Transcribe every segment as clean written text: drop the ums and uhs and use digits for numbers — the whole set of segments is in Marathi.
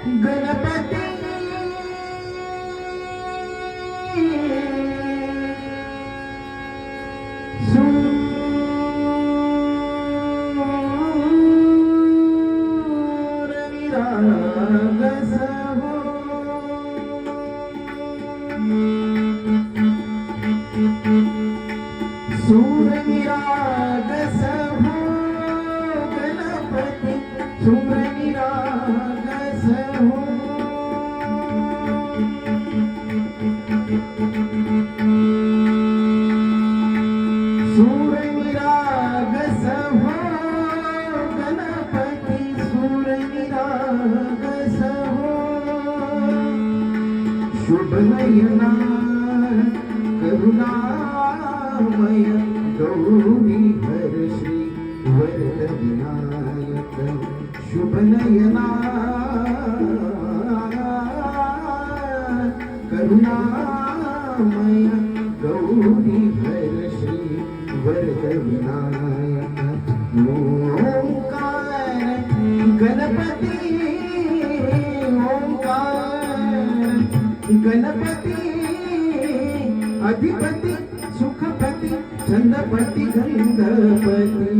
गणपती सूरनिरागस हो गणपती सूरनिरागस हो सूरनिरागस हो गणपती सूरनिरागस हो शुभ नयना करुणामय गौरी हर श्री वरद विनायक शुभ नयना करुणामय गौरी हर श्री वरद विनायक ओंकार गणपती ओंकार गणपती अधिपती सुखपती छंदपती गंधपती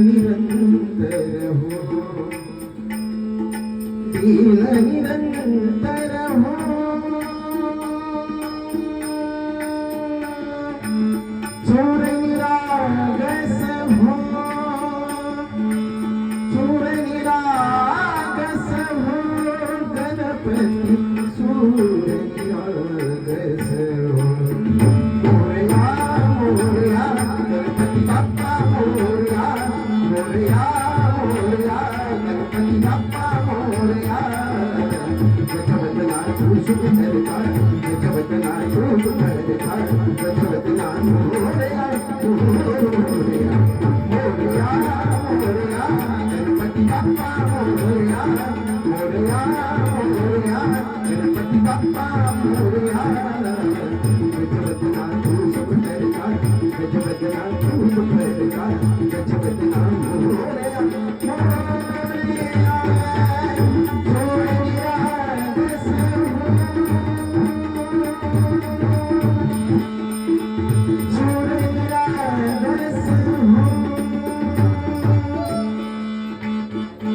निरंतर हो दीन निरंतर हो सूरनिरागस हो सूरनिरागस हो गणपती सूरनिरागस हो गणपती बाप्पा मोरया मोरया मोरया गणपती बाप्पा मोरया गजवदना तू सुख करता गजवदना तू सुख करता गजवदना मोरया मोरया मोरया मोरया गणपती बाप्पा मोरया मोरया मोरया गणपती बाप्पा मोरया गजवदना तू सुख करता गजवदना तू सुख करता गजवदना